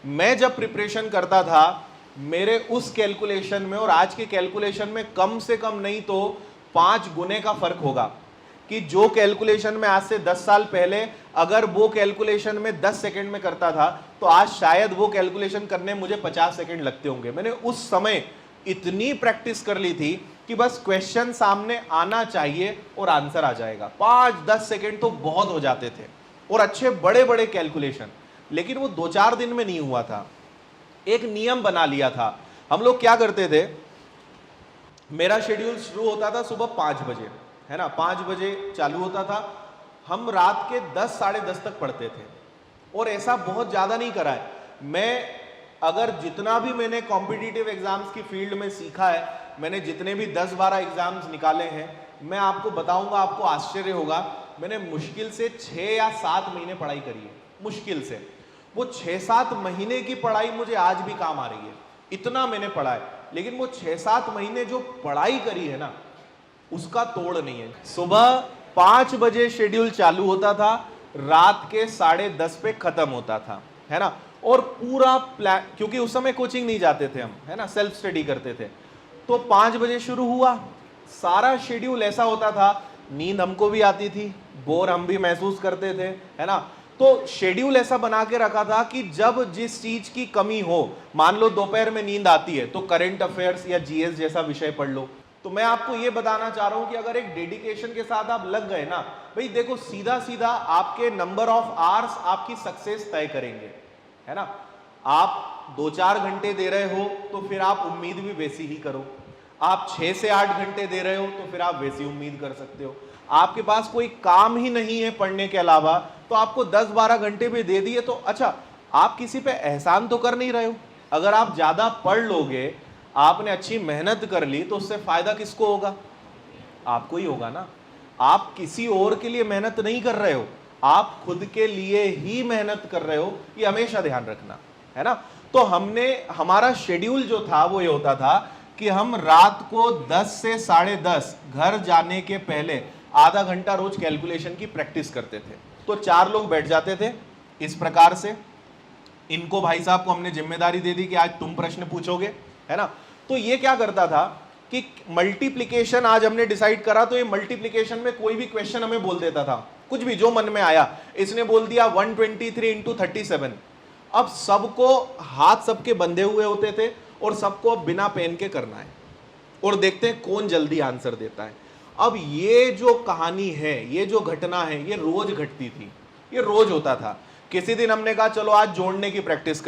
मैं जब प्रिपरेशन करता था, मेरे उस कैलकुलेशन में और आज के कैलकुलेशन में कम से कम नहीं तो 5 गुने का फर्क होगा। कि जो कैलकुलेशन में आज से 10 साल पहले अगर वो कैलकुलेशन में 10 सेकंड में करता था, तो आज शायद वो कैलकुलेशन करने मुझे 50 सेकंड लगते होंगे। मैंने उस समय इतनी प्रैक्टिस कर ली थी कि बस क्वेश्चन सामने आना चाहिए और आंसर आ जाएगा। 5-10 सेकंड तो बहुत हो जाते थे, और अच्छे बड़े बड़े कैलकुलेशन। लेकिन वो 2-4 दिन में नहीं हुआ था। एक नियम बना लिया था। हम लोग क्या करते थे, मेरा शेड्यूल शुरू होता था सुबह 5 बजे, है ना, 5 बजे चालू होता था। हम रात के 10-10:30 तक पढ़ते थे, और ऐसा बहुत ज्यादा नहीं करा है। मैं अगर जितना भी मैंने कॉम्पिटिटिव एग्जाम्स की फील्ड में सीखा है, मैंने जितने भी 10-12 एग्जाम्स निकाले हैं, मैं आपको बताऊंगा, आपको आश्चर्य होगा, मैंने मुश्किल से 6 या 7 महीने पढ़ाई करी है। मुश्किल से वो 6-7 महीने की पढ़ाई मुझे आज भी काम आ रही है, इतना मैंने पढ़ा है। लेकिन वो 6-7 महीने जो पढ़ाई करी है ना, उसका तोड़ नहीं है। सुबह 5 बजे शेड्यूल चालू होता था, रात के 10:30 पे खत्म होता था, है ना। और पूरा प्लान, क्योंकि उस समय कोचिंग नहीं जाते थे हम, है ना, सेल्फ स्टडी करते थे। तो 5 बजे शुरू हुआ, सारा शेड्यूल ऐसा होता था, नींद हमको भी आती थी, बोर हम भी महसूस करते थे, है ना। तो शेड्यूल ऐसा बना के रखा था कि जब जिस चीज की कमी हो, मान लो दोपहर में नींद आती है तो करंट अफेयर्स या जीएस जैसा विषय पढ़ लो। तो मैं आपको यह बताना चाह रहा हूं कि अगर एक डेडिकेशन के साथ आप लग गए ना, भाई देखो, सीधा सीधा आपके नंबर ऑफ आवर्स आपकी सक्सेस तय करेंगे, है ना। आप 2-4 घंटे दे रहे हो तो फिर आप उम्मीद भी वैसी ही करो। आप 6 से 8 घंटे दे रहे हो तो फिर आप वैसी उम्मीद कर सकते हो। आपके पास कोई काम ही नहीं है पढ़ने के अलावा, तो आपको 10-12 घंटे भी दे दिए तो अच्छा, आप किसी पे एहसान तो कर नहीं रहे हो। अगर आप ज्यादा पढ़ लोगे, आपने अच्छी मेहनत कर ली, तो उससे फायदा किसको होगा? आपको ही होगा ना। आप किसी और के लिए मेहनत नहीं कर रहे हो, आप खुद के लिए ही मेहनत कर रहे हो, ये हमेशा ध्यान रखना, है ना। तो हमारा शेड्यूल जो था वो ये होता था कि हम रात को 10 से 10:30 घर जाने के पहले आधा घंटा रोज कैलकुलेशन की प्रैक्टिस करते थे। तो 4 लोग बैठ जाते थे इस प्रकार से। इनको, भाई साहब को हमने जिम्मेदारी दे दी कि आज तुम प्रश्न पूछोगे, है ना। तो ये क्या करता था कि मल्टीप्लिकेशन आज हमने डिसाइड करा, तो ये मल्टीप्लिकेशन में कोई भी क्वेश्चन हमें बोल देता था, कुछ भी जो मन में आया। इसने बोल दिया 123 × 37। अब सबको हाथ सबके बंधे हुए होते थे, और सबको बिना पेन के करना है, और देखते हैं कौन जल्दी आंसर देता है। अब ये जो कहानी है, ये जो घटना है, ये रोज घटती थी, ये रोज होता था। किसी दिन हमने कहा चलो आज जोड़ने की प्रैक्टिस करते